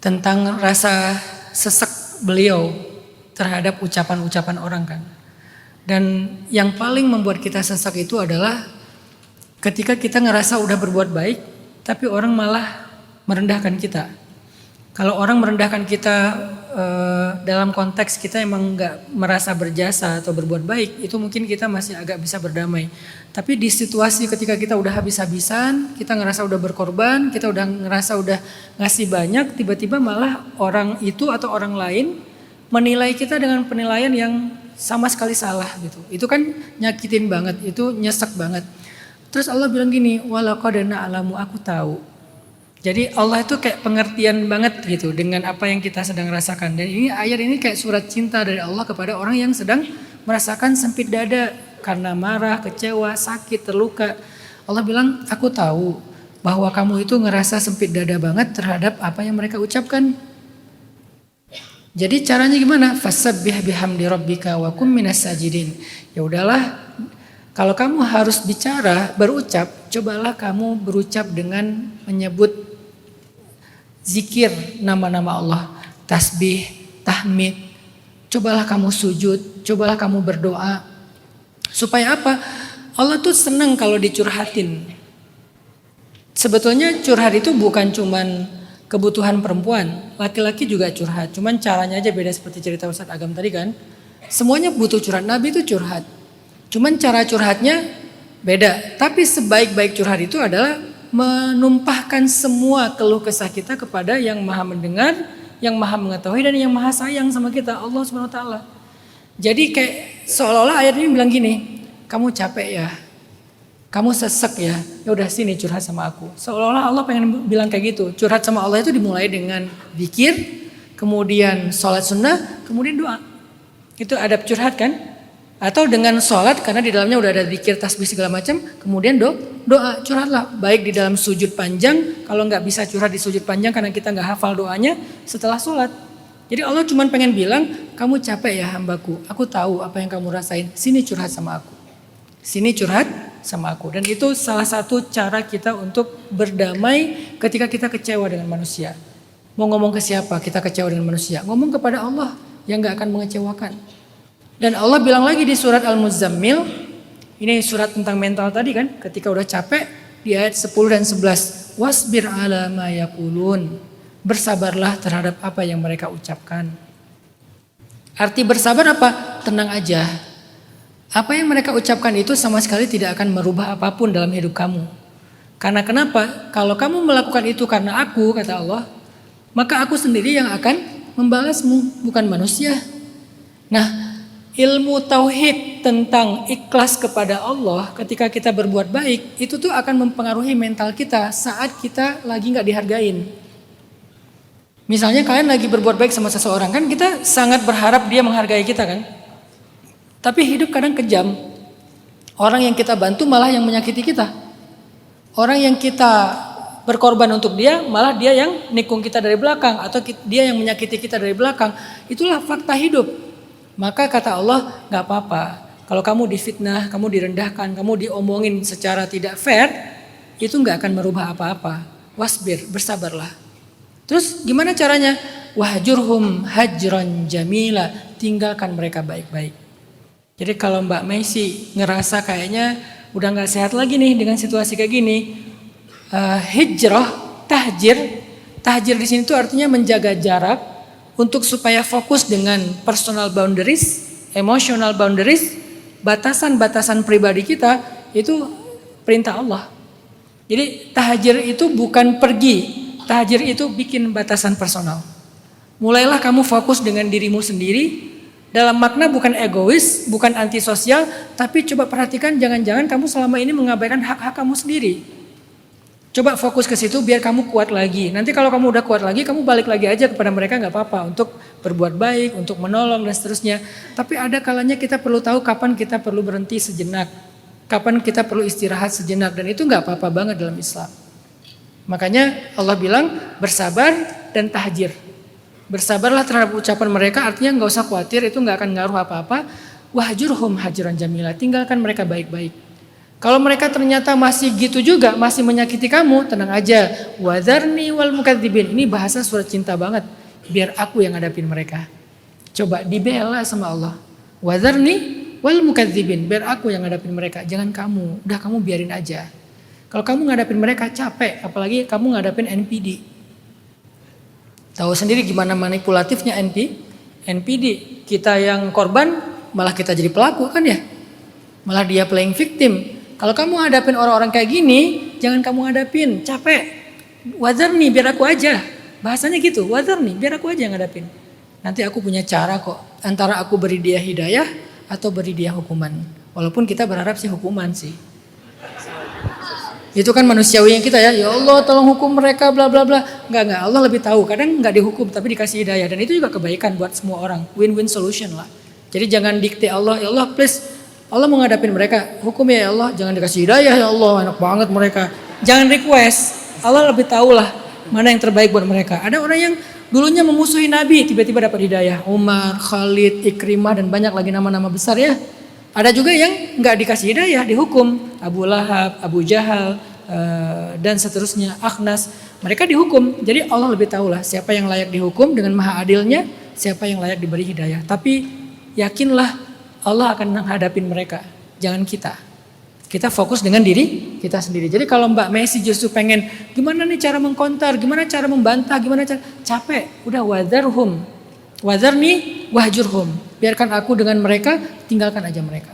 tentang rasa sesek beliau terhadap ucapan-ucapan orang kan. Dan yang paling membuat kita sesek itu adalah ketika kita ngerasa udah berbuat baik, tapi orang malah merendahkan kita. Kalau orang merendahkan kita dalam konteks kita emang nggak merasa berjasa atau berbuat baik, itu mungkin kita masih agak bisa berdamai. Tapi di situasi ketika kita udah habis-habisan, kita ngerasa udah berkorban, kita udah ngerasa udah ngasih banyak, tiba-tiba malah orang itu atau orang lain menilai kita dengan penilaian yang sama sekali salah gitu. Itu kan nyakitin banget, itu nyesek banget. Terus Allah bilang gini, walaqad na'lamu, aku tahu. Jadi Allah itu kayak pengertian banget gitu dengan apa yang kita sedang rasakan. Dan ini ayat ini kayak surat cinta dari Allah kepada orang yang sedang merasakan sempit dada karena marah, kecewa, sakit, terluka. Allah bilang, aku tahu bahwa kamu itu ngerasa sempit dada banget terhadap apa yang mereka ucapkan. Jadi caranya gimana? Fasabbih bihamdi rabbika wa kum minas sajidin. Ya udahlah, kalau kamu harus bicara, berucap, cobalah kamu berucap dengan menyebut zikir nama-nama Allah, tasbih, tahmid. Cobalah kamu sujud, cobalah kamu berdoa. Supaya apa? Allah tuh senang kalau dicurhatin. Sebetulnya curhat itu bukan cuman kebutuhan perempuan, laki-laki juga curhat. Cuman caranya aja beda seperti cerita Ustadz Agam tadi kan. Semuanya butuh curhat, Nabi itu curhat. Cuman cara curhatnya beda. Tapi sebaik-baik curhat itu adalah menumpahkan semua keluh kesah kita kepada yang maha mendengar, yang maha mengetahui dan yang maha sayang sama kita, Allah Subhanahu wa taala. Jadi kayak seolah-olah ayat ini bilang gini, kamu capek ya, kamu sesek ya, ya udah sini curhat sama aku. Seolah-olah Allah pengen bilang kayak gitu. Curhat sama Allah itu dimulai dengan zikir, kemudian sholat sunnah, kemudian doa. Itu adab curhat kan? Atau dengan sholat karena di dalamnya udah ada zikir, tasbih segala macam, kemudian doa, curhatlah. Baik di dalam sujud panjang, kalau nggak bisa curhat di sujud panjang karena kita nggak hafal doanya setelah sholat. Jadi Allah cuma pengen bilang, kamu capek ya hambaku, aku tahu apa yang kamu rasain, sini curhat sama aku. Sini curhat sama aku. Dan itu salah satu cara kita untuk berdamai ketika kita kecewa dengan manusia. Mau ngomong ke siapa kita kecewa dengan manusia? Ngomong kepada Allah yang gak akan mengecewakan. Dan Allah bilang lagi di surat Al-Muzammil, ini surat tentang mental tadi kan, ketika udah capek, di ayat 10 dan 11. Wasbir ala ma yaqulun. Bersabarlah terhadap apa yang mereka ucapkan. Arti bersabar apa? Tenang aja. Apa yang mereka ucapkan itu sama sekali tidak akan merubah apapun dalam hidup kamu. Karena kenapa? Kalau kamu melakukan itu karena aku, kata Allah, maka aku sendiri yang akan membalasmu, bukan manusia. Nah, ilmu tauhid tentang ikhlas kepada Allah ketika kita berbuat baik, itu tuh akan mempengaruhi mental kita saat kita lagi gak dihargain. Misalnya kalian lagi berbuat baik sama seseorang, kan kita sangat berharap dia menghargai kita kan. Tapi hidup kadang kejam. Orang yang kita bantu malah yang menyakiti kita. Orang yang kita berkorban untuk dia, malah dia yang nikung kita dari belakang. Atau dia yang menyakiti kita dari belakang. Itulah fakta hidup. Maka kata Allah, gak apa-apa. Kalau kamu difitnah, kamu direndahkan, kamu diomongin secara tidak fair, itu gak akan merubah apa-apa. Wasbir, bersabarlah. Terus gimana caranya? Wahjurhum hajran jamila. Tinggalkan mereka baik-baik. Jadi kalau Mbak Messi ngerasa kayaknya udah gak sehat lagi nih dengan situasi kayak gini, hijrah, tahjir di sini tuh artinya menjaga jarak untuk supaya fokus dengan personal boundaries, emotional boundaries, batasan-batasan pribadi kita, itu perintah Allah. Jadi tahjir itu bukan pergi, tahjir itu bikin batasan personal. Mulailah kamu fokus dengan dirimu sendiri. Dalam makna bukan egois, bukan antisosial, tapi coba perhatikan jangan-jangan kamu selama ini mengabaikan hak-hak kamu sendiri. Coba fokus ke situ biar kamu kuat lagi. Nanti kalau kamu udah kuat lagi, kamu balik lagi aja kepada mereka gak apa-apa. Untuk berbuat baik, untuk menolong dan seterusnya. Tapi ada kalanya kita perlu tahu kapan kita perlu berhenti sejenak. Kapan kita perlu istirahat sejenak. Dan itu gak apa-apa banget dalam Islam. Makanya Allah bilang bersabar dan tahjir. Bersabarlah terhadap ucapan mereka, artinya gak usah khawatir, itu gak akan ngaruh apa-apa. Wahjurhum hajran jamila, tinggalkan mereka baik-baik. Kalau mereka ternyata masih gitu juga, masih menyakiti kamu, tenang aja. Wadzarni wal mukadzibin. Ini bahasa surat cinta banget. Biar aku yang ngadapin mereka. Coba dibela sama Allah. Wadzarni wal mukadzibin. Biar aku yang ngadapin mereka. Jangan kamu. Udah kamu biarin aja. Kalau kamu ngadapin mereka capek. Apalagi kamu ngadapin NPD. Tahu sendiri gimana manipulatifnya NPD. Kita yang korban malah kita jadi pelaku kan ya. Malah dia playing victim. Kalau kamu hadapin orang-orang kayak gini, jangan kamu hadapin, capek. Wadzarni biar aku aja. Bahasanya gitu, wadzarni biar aku aja yang hadapin. Nanti aku punya cara kok. Antara aku beri dia hidayah atau beri dia hukuman. Walaupun kita berharap sih hukuman sih. Itu kan manusiawinya kita ya. Ya Allah tolong hukum mereka bla bla bla. Enggak. Allah lebih tahu. Kadang enggak dihukum tapi dikasih hidayah. Dan itu juga kebaikan buat semua orang. Win-win solution lah. Jadi jangan dikte Allah. Ya Allah please. Allah mau ngadapin mereka, hukum ya Allah, jangan dikasih hidayah ya Allah, enak banget mereka. Jangan request, Allah lebih tahu lah mana yang terbaik buat mereka. Ada orang yang dulunya memusuhi Nabi, tiba-tiba dapat hidayah. Umar, Khalid, Ikrimah dan banyak lagi nama-nama besar ya. Ada juga yang nggak dikasih hidayah, dihukum. Abu Lahab, Abu Jahal, dan seterusnya, Akhnas. Mereka dihukum, jadi Allah lebih tahu lah siapa yang layak dihukum dengan maha adilnya, siapa yang layak diberi hidayah. Tapi yakinlah Allah akan menghadapin mereka, jangan kita. Kita fokus dengan diri kita sendiri. Jadi kalau Mbak Messi justru pengen gimana nih cara mengkonter, gimana cara membantah, gimana cara capek, udah wadzarni wahjurhum. Biarkan aku dengan mereka, tinggalkan aja mereka.